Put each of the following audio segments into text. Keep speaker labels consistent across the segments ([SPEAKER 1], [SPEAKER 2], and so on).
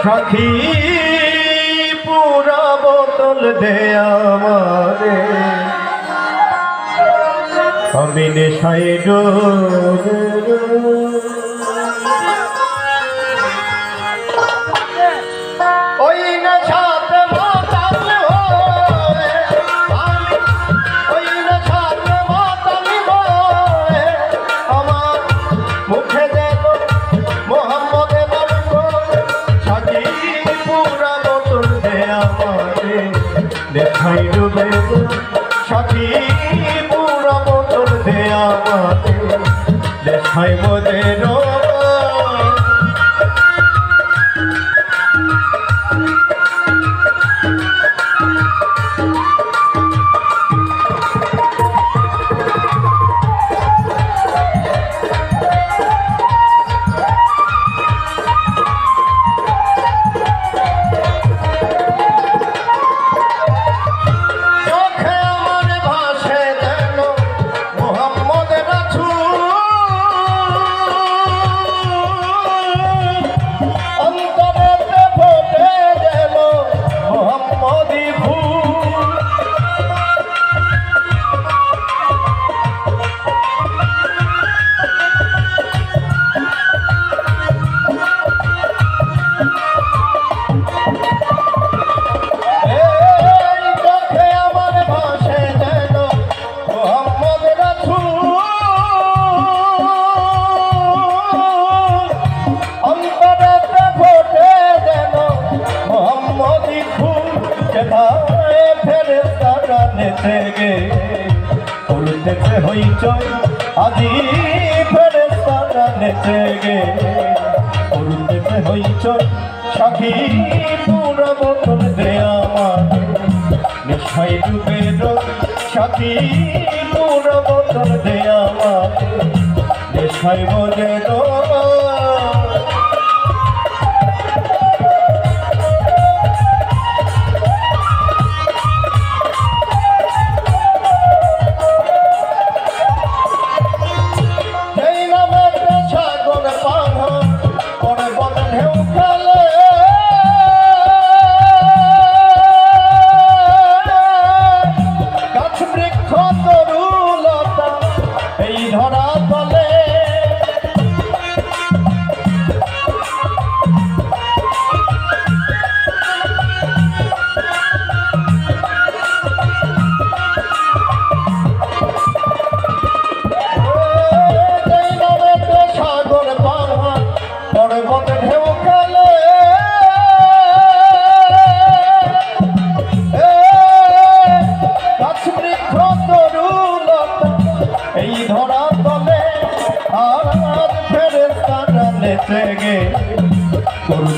[SPEAKER 1] সাথী পুরা বোতল দে আমারে আমি নেশায় ওই নেশাতে মাতাল হয়ে ওই নেশাতে মাতাল হয়ে আমার মুখে যেন মোহাম্মদের সাথী পুরা বোতল দে আমারে নেশায় ডুবে সাথী পুরা বোতল দে আমারে নেশায় মোদের উড়তে হইচই আজি ফেরেশতারা নেচে গে উড়তে হইচই সাথী পুরা বোতল দে আমারে নেশায় ডুবে সাথী পুরা বোতল দে আমারে নেশায় মজে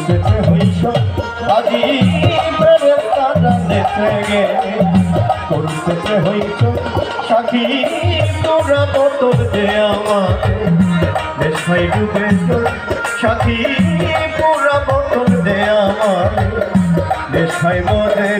[SPEAKER 1] করতে হইছ আজি ফেরেশতারা নেচে গে করতে হইছ সাথী পুরা বোতল দে আমারে নেশায় ডুবে সাথী পুরা বোতল দে আমারে নেশায় মজে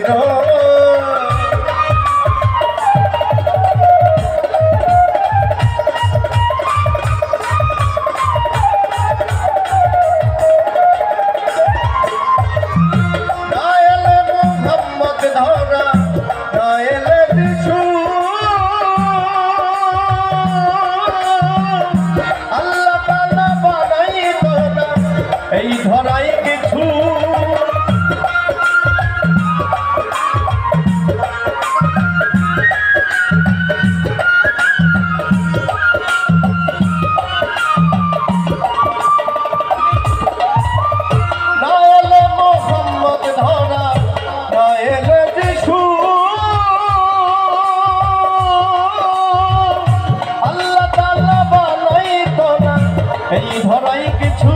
[SPEAKER 1] এই ধরাই কিছু না এলে মোহাম্মদ ধরা না এলে যিশু আল্লাহ তাআলা বানাইতো না এই ধরাই কিছু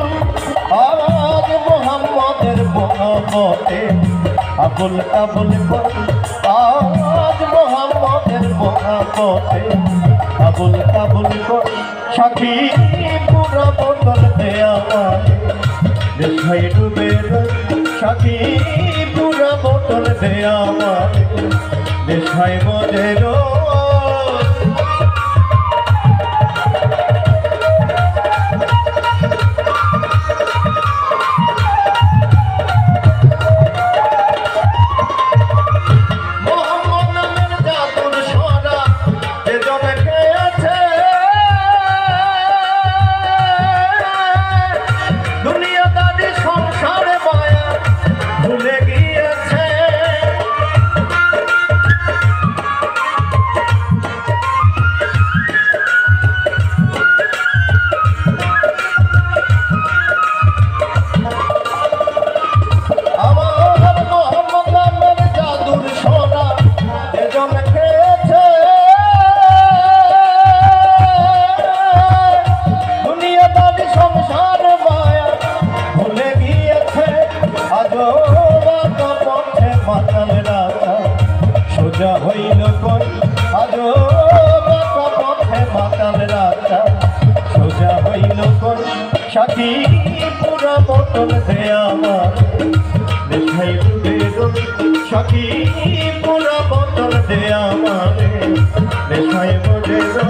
[SPEAKER 1] আজ মোহাম্মদের মহব্বতে আবুল আবুল আজ মোহাম্মদের মহব্বতে আবুল আবুল সাথী পুরা বোতল দে আমারে নেশায় ডুবে সাথী পুরা বোতল দে আমারে নেশায় মজে মাতাল রাজা সোজা হইল কোন সাথী পুরা মতন দে আমার দেশাই বেরো সাথী পুরা মতন দে আমার দেশাই বেরো